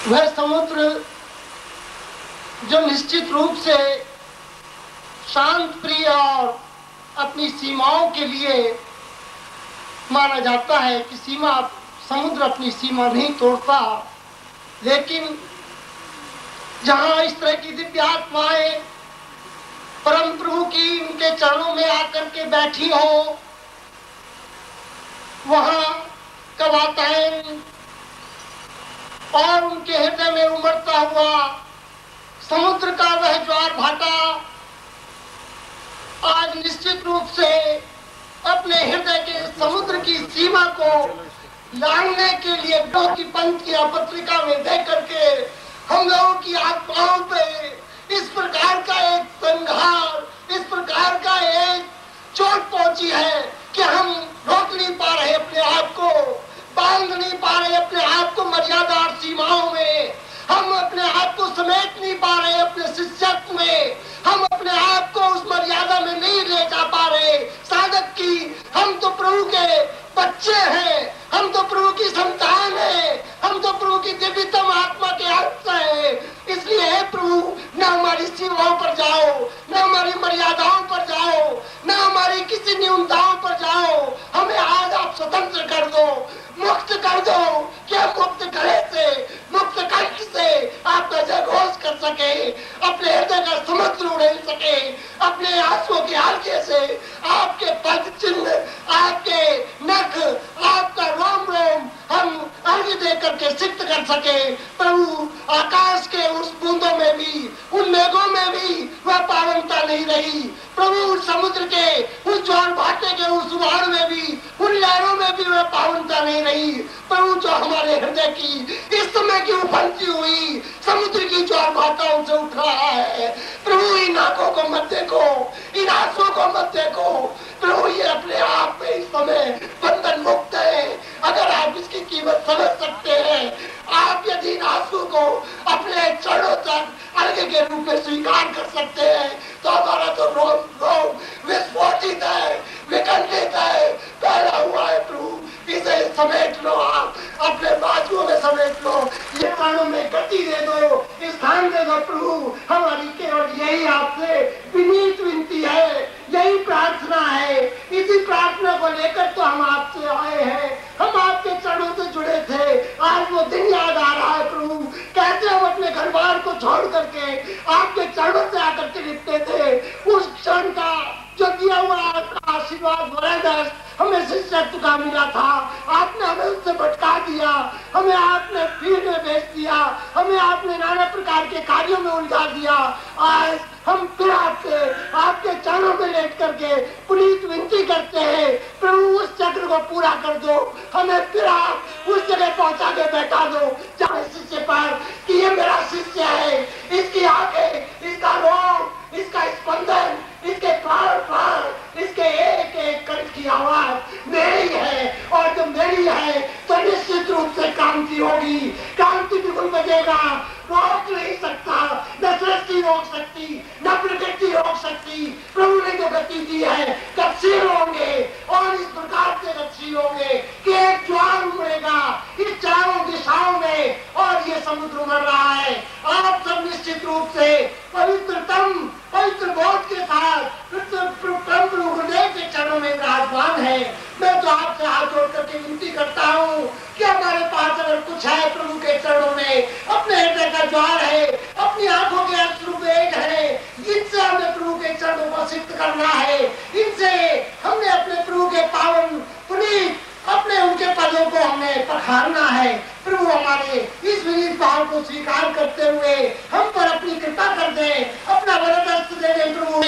वह समुद्र जो निश्चित रूप से शांत प्रिय और अपनी सीमाओं के लिए माना जाता है कि समुद्र अपनी सीमा नहीं तोड़ता, लेकिन जहां इस तरह की दिव्य आत्माएं परम प्रभु की उनके चरणों में आकर के बैठी हो, वहां कवाताएं और उनके हृदय में उमड़ता हुआ समुद्र का वह ज्वार भाटा आज निश्चित रूप से अपने हृदय के समुद्र की सीमा को लांघने के लिए की पंक्तियां पत्रिका में दे करके हम लोगों की आत्माओं पे इस प्रकार का एक संघार, इस प्रकार का एक चोट पहुंची है कि हम रोक नहीं पा रहे अपने आप को, बांध नहीं पा रहे अपने आप को मर्यादा और सीमाओं में, हम अपने आप को समेट नहीं पा रहे अपने शिष्यत्व में, हम अपने आप को उस मर्यादा में नहीं ले जा पा रहे साधक की। हम तो प्रभु के बच्चे हैं, हम तो प्रभु की संतान हैं, हम तो प्रभु की दिव्यतम आत्मा के अंश हैं। इसलिए हे प्रभु, न हमारी सीमाओं पर जाओ, न हमारी मर्यादाओं पर जाओ, न हमारी किसी न्यूनताओं पर जाओ, हमें आज आप स्वतंत्र कर दो, मुक्त कर दो कि हम मुक्त गले से, मुक्त कंठ से आपका जयघोष कर सके, अपने हृदय का समुद्र उड़ेल सके, अपने आंसुओं के हल्के से आपके पद चिन्ह, आपके नख, आपका रोम रोम हम अर्घ्य दे करके सिद्ध कर सके। प्रभु, आकाश के उस बूंदों में भी, उन मेघों में भी वह पावनता नहीं रही। प्रभु, उस समुद्र के उस ज्वार भाटे के उस उबाड़ में भी, उन लहरों में भी वह पावनता नहीं रही। प्रभु, जो हमारे हृदय की इस समय की उपंती हुई समुद्र की ज्वार भाटाओं से उठ रहा है, प्रभु इन आंखों को मत देखो, इन आंसुओं को मत देखो। प्रभु, ये अपने आप में इस समय बंधन मुक्त है। अगर आप इसकी कीमत समझ सकते हैं, आप यदि इन आंसू को अपने चरणों तक अर्घ्य के रूप में स्वीकार कर सकते हैं, तो हमारा तो रोम रोम विस्फोटित है, विकंठित है, फैला हुआ है। प्रभु, इसे समेट लो, आप अपने बाजुओं में समेट लो, ये प्राणों में गति दे दो, स्थान दे दो। प्रभु, हमारी केवल यही आपसे विनीत विनती है, यही प्रार्थना है। इसी प्रार्थना को लेकर तो हम आपसे आए हैं, हम आपके चरणों से जुड़े थे। आज वो दिन याद आ रहा है प्रभु, कैसे हम अपने घर बार को छोड़ करके आपके चरणों से आकर के लिपटे थे। उस क्षण का जो दिया हुआ आशीर्वाद वरदान हमें शिष्यत्व का मिला था, आपने हमें उससे भटका दिया, हमें आपने भीड़ में भेज दिया, हमें आपने नाना प्रकार के कार्यों में उलझा दिया। आज हम फिर आपके चरणों में लेट करके पुनीत विनती करते हैं, प्रभु उस चक्र को पूरा कर दो, हमें फिर आप उस जगह पहुंचा के बैठा दो जहाँ शिष्य पर कि ये मेरा शिष्य है, इसकी आंखें, इसका रोम, इसका स्पंदन, इसके प्राण प्राण, इसके एक एक कंठ की आवाज मेरी है, और जो मेरी है तो निश्चित रूप से क्रांति होगी, क्रांति बिल्कुल बजेगा। रोक नहीं सकता, न सृष्टि रोक सकती, न प्रकृति रोक सकती। प्रभु ने जो गति दी है, गतिशील होंगे और इस प्रकार से गतिशील होंगे कि एक ज्वार उमड़ेगा इस चारों दिशाओं में, और ये समुद्र उमड़ रहा है। आप सब निश्चित रूप से पवित्रतम पवित्र बोध के साथ प्रभु गुरुदेव के चरणों में विराजमान है। मैं तो आपसे हाथ जोड़ करके विनती करता हूँ कि हमारे पास अगर कुछ है प्रभु के चरणों में, अपने हृदय का ज्वार है, अपनी आंखों के अश्रु वेग है, इनसे हमें प्रभु के चरणों को सिद्ध करना है। इनसे हमने अपने प्रभु के पावन पुनीत अपने उनके पदों को हमें पखारना है। प्रभु, हमारे इस विनीत भाव को स्वीकार करते हुए हम पर अपनी कृपा कर दे, अपना वरदान दे दे। प्रभु,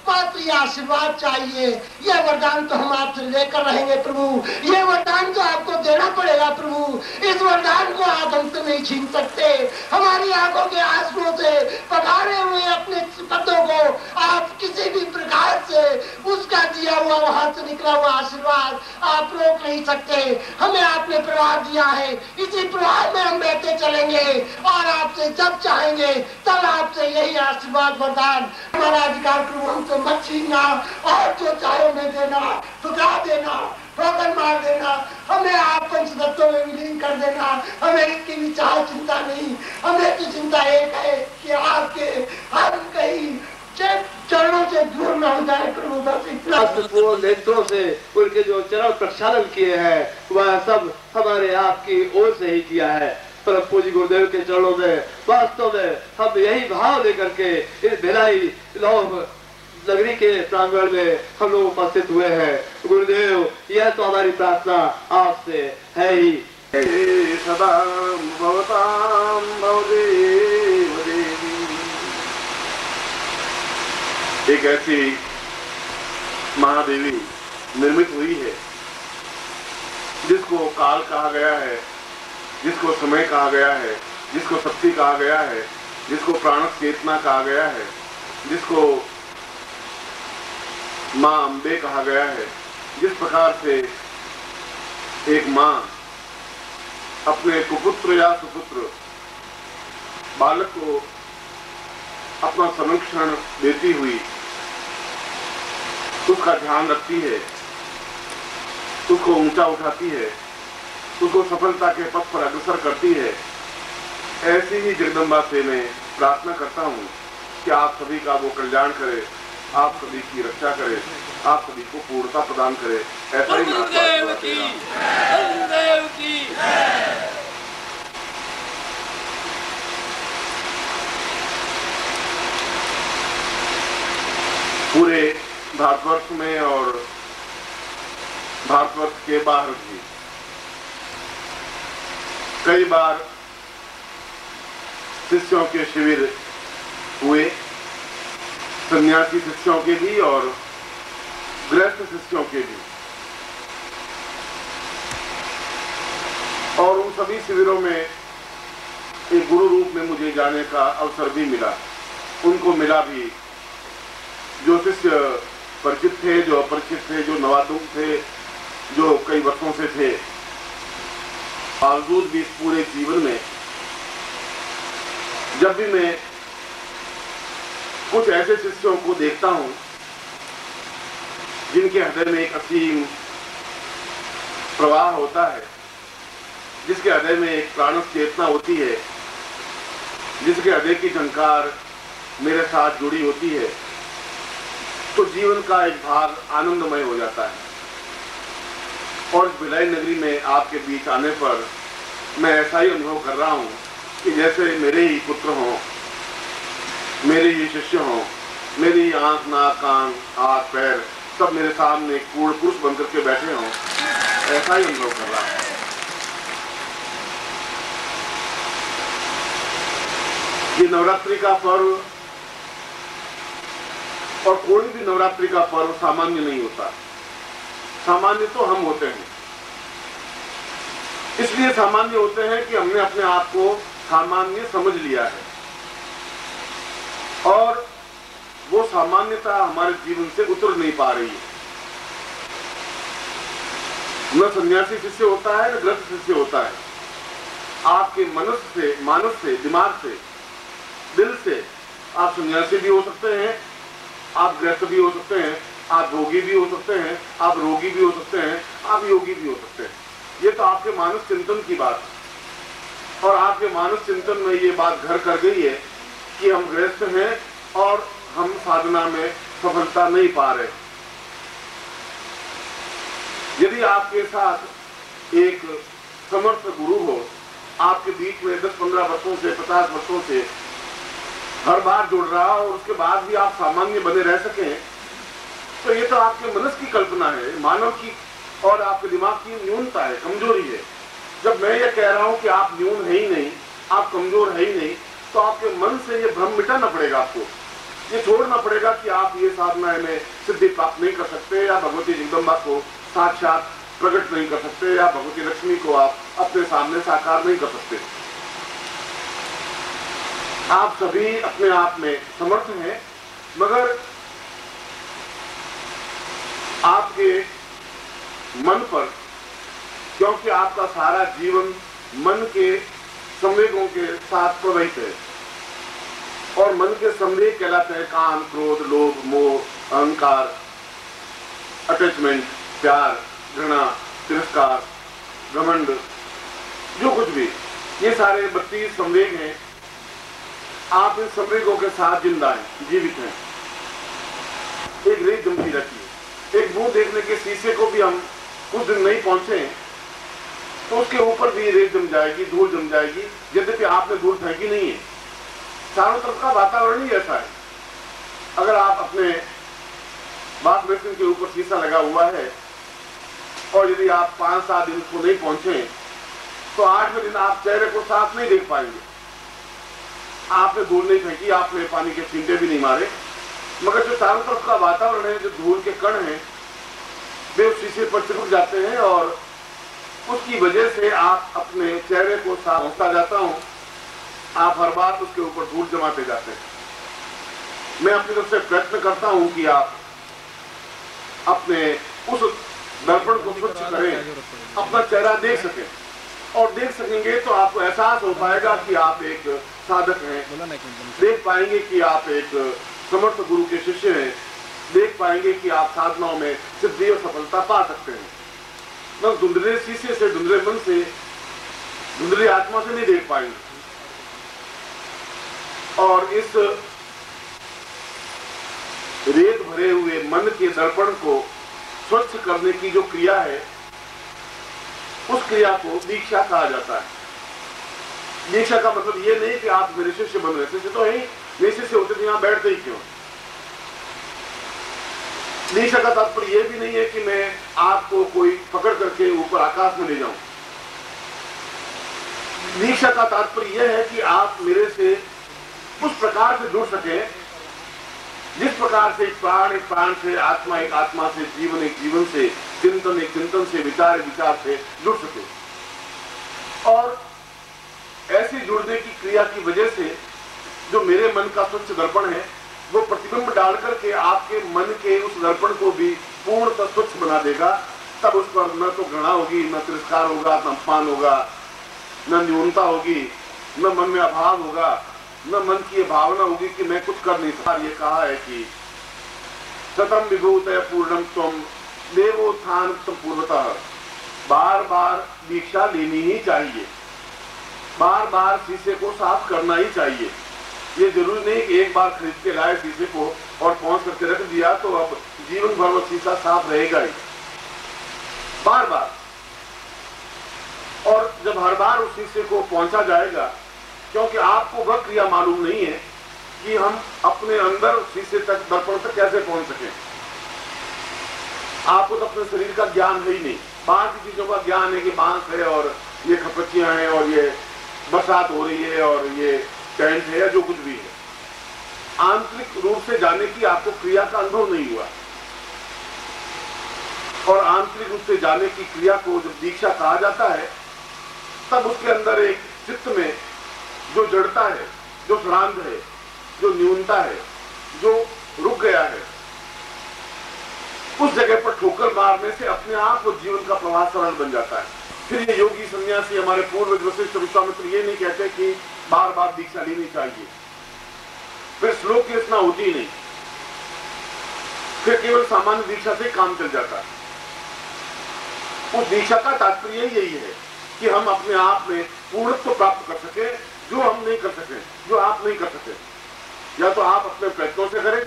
पात्र आशीर्वाद चाहिए, यह वरदान तो हम आपसे लेकर रहेंगे प्रभु, यह वरदान तो आपको देना पड़ेगा प्रभु। इस वरदान को आप हमसे नहीं छीन सकते। हमारी आंखों के आंसुओं से पखारे हुए अपने पदों को आप किसी भी प्रकार से उस उसका दिया हुआ वहां से निकला हुआ आशीर्वाद आप रोक नहीं सकते। हमें आपने प्रवाह दिया है, इसी प्रवाह में हम बहते चलेंगे और आपसे जब चाहेंगे तब आपसे यही आशीर्वाद वरदान हमारा अधिकार प्रभु हमसे मत छीनना और जो चाहे उन्हें देना, ठुकरा देना, ठोकर मार देना, हमें आप पंचतत्वों में विलीन कर देना। हमें इसकी भी चाह चिंता नहीं, हमें तो चिंता एक है कि आपके हम कहीं चरणों से दूर न हो जाए प्रभु, बस इतना। नेत्रों से उनके जो चरण प्रक्षालन किए हैं वह सब हमारे आपकी ओर से ही किया है। परम पूज्य गुरुदेव के चरणों में वास्तव में हम यही भाव लेकर के इस भिलाई लौह नगरी के प्रांगण में हम लोग उपस्थित हुए हैं। गुरुदेव, यह तो हमारी प्रार्थना आपसे है ही। सदा भवतां भवदेव देवी। एक ऐसी महादेवी निर्मित हुई है जिसको काल कहा गया है, जिसको समय कहा गया है, जिसको शक्ति कहा गया है, जिसको प्राणस चेतना कहा गया है, जिसको माँ अम्बे कहा गया है। जिस प्रकार से एक माँ अपने कुपुत्र या सुपुत्र बालक को अपना संरक्षण देती हुई उसका ध्यान रखती है, उसको ऊंचा उठाती है, उसको सफलता के पथ पर अग्रसर करती है, ऐसी ही जगदम्बा से मैं प्रार्थना करता हूँ कि आप सभी का वो कल्याण करे, आप सभी की रक्षा करे, आप सभी को पूर्णता प्रदान करे। ऐसा ही गुरुदेव की पूरे भारतवर्ष में और भारतवर्ष के बाहर भी कई बार शिष्यों के शिविर हुए, सन्यासी शिष्यों के भी और गृहस्थ शिष्यों के भी। और उन सभी शिविरों में एक गुरु रूप में मुझे जाने का अवसर भी मिला। उनको मिला भी, जो शिष्य परिचित थे, जो अपरिचित थे, जो नवादुक थे, जो कई वर्षों से थे। बावजूद भी इस पूरे जीवन में जब भी मैं कुछ ऐसे शिष्यों को देखता हूं जिनके हृदय में एक असीम प्रवाह होता है, जिसके हृदय में एक प्राणस चेतना होती है, जिसके हृदय की झंकार मेरे साथ जुड़ी होती है, तो जीवन का एक भाग आनंदमय हो जाता है। और इस भिलाई नगरी में आपके बीच आने पर मैं ऐसा ही अनुभव कर रहा हूं कि जैसे मेरे ही पुत्र हों, मेरे ही शिष्य हों, मेरी ही आंख, नाक, कान, हाथ, पैर सब मेरे सामने पूर्ण पुरुष बनकर के बैठे हों, ऐसा ही अनुभव कर रहा हूं। ये नवरात्रि का पर्व और कोई भी नवरात्रि का पर्व सामान्य नहीं होता। सामान्य तो हम होते हैं, इसलिए सामान्य होते हैं कि हमने अपने आप को सामान्य समझ लिया है और वो सामान्यता हमारे जीवन से उतर नहीं पा रही है। न सन्यासी शिष्य होता है, न गृहस्थ शिष्य होता है। आपके मनुष्य से, मानस से, दिमाग से, दिल से आप सन्यासी भी हो सकते हैं, आप गृहस्थ भी हो सकते हैं, आप भोगी भी हो सकते हैं, आप रोगी भी हो सकते हैं, आप योगी भी हो सकते हैं। ये तो आपके मानस चिंतन की बात है। और आपके मानस चिंतन में ये बात घर कर गई है कि हम गृहस्थ हैं और हम साधना में सफलता नहीं पा रहे। यदि आपके साथ एक समर्थ गुरु हो, आपके बीच में 10-15 वर्षों से, 50 वर्षों से हर बार जुड़ रहा हो और उसके बाद भी आप सामान्य बने रह सकें, तो ये तो आपके मनस की कल्पना है, मानव की और आपके दिमाग की न्यूनता है, कमजोरी है। जब मैं ये कह रहा हूं कि आप न्यून है ही नहीं, आप कमजोर है ही नहीं, तो आपके मन से ये भ्रम मिटाना पड़ेगा। आपको ये छोड़ना पड़ेगा कि आप ये साधना में सिद्धि प्राप्त नहीं कर सकते, या भगवती जगदम्बा को साक्षात प्रकट नहीं कर सकते, या भगवती लक्ष्मी को आप अपने सामने साकार नहीं कर सकते। आप सभी अपने आप में समर्थ हैं, मगर आपके मन पर, क्योंकि आपका सारा जीवन मन के संवेगों के साथ प्रवाहित है, और मन के संवेग कहलाते हैं काम, क्रोध, लोभ, मोह, अहंकार, अटैचमेंट, प्यार, घृणा, तिरस्कार, घमंड, जो कुछ भी, ये सारे 32 संवेग हैं। आप इन संवेगों के साथ जिंदा हैं, जीवित हैं। एक रेत जमती रहती है। एक मुंह देखने के शीशे को भी हम कुछ दिन नहीं पहुंचे तो उसके ऊपर भी रेत जम जाएगी, धूल जम जाएगी, यद्यपि आपने धूल फेंकी नहीं है। चारों तरफ का वातावरण ही ऐसा है। अगर आप अपने बाथ बेसिन के ऊपर शीशा लगा हुआ है और यदि आप 5-7 दिन उसको नहीं पहुंचे तो 8वें दिन आप चेहरे को साफ नहीं देख पाएंगे। आपने धूल नहीं फेंकी, आपने पानी के छींटे भी नहीं मारे, मगर जो चारों तरफ का वातावरण है, जो धूल के कण हैं, वे उस शीशे पर चिपक जाते हैं और उसकी वजह से आप अपने चेहरे को साफ होता जाता हूं, आप हर बार उसके ऊपर धूल जमाते जाते हैं। मैं अपनी तरफ से प्रयत्न करता हूं कि आप अपने उस दर्पण को स्वच्छ करें, अपना चेहरा देख सकें, और देख सकेंगे तो आपको एहसास हो पाएगा कि आप एक साधक हैं, देख पाएंगे कि आप एक समर्थ गुरु के शिष्य हैं, देख पाएंगे कि आप साधनाओं में सिद्धि और सफलता पा सकते हैं। बस धुंधले शीशे से, धुंधले मन से, धुंधली आत्मा से नहीं देख पाएंगे। और इस रेत भरे हुए मन के दर्पण को स्वच्छ करने की जो क्रिया है, उस क्रिया को दीक्षा कहा जाता है। दीक्षा का मतलब ये नहीं कि आप मेरे शिष्य बन रहे, शिष्य तो है ही, मेरे शिष्य होते तो यहां बैठते ही क्यों। दीक्षा का तात्पर्य यह भी नहीं है कि मैं आपको कोई पकड़ करके ऊपर आकाश में ले जाऊं। दीक्षा का तात्पर्य यह है कि आप मेरे से उस प्रकार से जुड़ सके जिस प्रकार से एक प्राण से, आत्मा एक आत्मा से, जीवन एक जीवन से, चिंतन एक चिंतन से, विचार एक विचार से जुड़ सके। और ऐसी जुड़ने की क्रिया की वजह से जो मेरे मन का स्वच्छ दर्पण है, वो प्रतिबिंब डाल करके आपके मन के उस दर्पण को भी पूर्णतः स्वच्छ बना देगा। तब उस पर न तो घृणा होगी, न तिरस्कार होगा, न अपमान होगा, न न्यूनता होगी, न मन में अभाव होगा, न मन की भावना होगी कि मैं कुछ कर नहीं सकता। ये कहा है कि सतम विभूतय पूर्णम त्वम देवोत्थान पूर्वतः। बार बार दीक्षा लेनी ही चाहिए, बार बार शीशे को साफ करना ही चाहिए। ये जरूरी नहीं कि एक बार खरीद के लाए शीशे को और पहुंच करके रख दिया तो अब जीवन भर वो शीशा साफ रहेगा ही। बार बार, और जब हर बार उस शीशे को पहुंचा जाएगा, क्योंकि आपको वह क्रिया मालूम नहीं है कि हम अपने अंदर शीशे तक, दर्पण तक कैसे पहुंच सके। आपको तो अपने शरीर का ज्ञान है ही नहीं, बाहर की चीजों का ज्ञान है कि बांस है और ये खपच्चियां हैं और ये बरसात हो रही है और ये टेंट है या जो कुछ भी है। आंतरिक रूप से जाने की आपको क्रिया का अनुभव नहीं हुआ, और आंतरिक रूप से जाने की क्रिया को जब दीक्षा कहा जाता है, तब उसके अंदर एक चित्त में जो जड़ता है, जो श्रांत है, जो न्यूनता है, जो रुक गया है, उस जगह पर ठोकर मारने से अपने आप वो जीवन का प्रवाह सरल बन जाता है। फिर ये योगी सन्यासी, हमारे पूर्वज वशिष्ठ विश्वामित्र ये नहीं कहते कि बार बार दीक्षा लेनी चाहिए। फिर श्लोक की रचना होती ही नहीं, फिर केवल सामान्य दीक्षा से काम चल जाता है। उस दीक्षा का तात्पर्य यही है कि हम अपने आप में पूर्णत्व प्राप्त कर सके, जो हम नहीं कर सके, जो आप नहीं कर सके। या तो आप अपने प्रयत्नों से करें,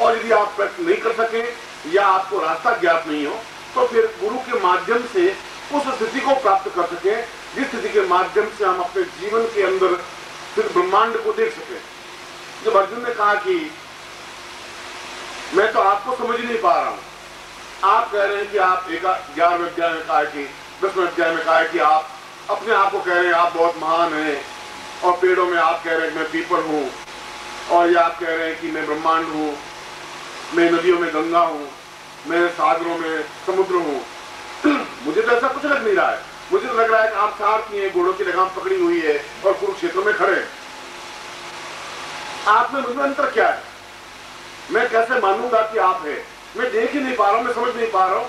और यदि आप प्रयत्न नहीं कर सके या आपको रास्ता ज्ञात नहीं हो, तो फिर गुरु के माध्यम से उस स्थिति को प्राप्त कर सके जिस स्थिति के माध्यम से हम अपने जीवन के अंदर फिर ब्रह्मांड को देख सके। जब अर्जुन ने कहा कि मैं तो आपको समझ नहीं पा रहा हूं, आप कह रहे हैं कि आप 11वें अध्याय में कहा है कि 10वें अध्याय में कहा है कि आप अपने आप को कह रहे हैं आप बहुत महान हैं, और पेड़ों में आप कह रहे हैं मैं पीपल हूं, और ये आप कह रहे हैं कि मैं ब्रह्मांड हूं, मैं नदियों में गंगा हूं, मैं सागरों में समुद्र हूं। मुझे तो ऐसा कुछ लग नहीं रहा है। मुझे तो लग रहा है कि आप सारथी हैं, घोड़ों की लगाम पकड़ी हुई है और कुरुक्षेत्र में खड़े हैं। आप में मुझमें अंतर क्या है? मैं कैसे मानूंगा कि आप हैं? मैं देख ही नहीं पा रहा हूँ, मैं समझ नहीं पा रहा हूँ।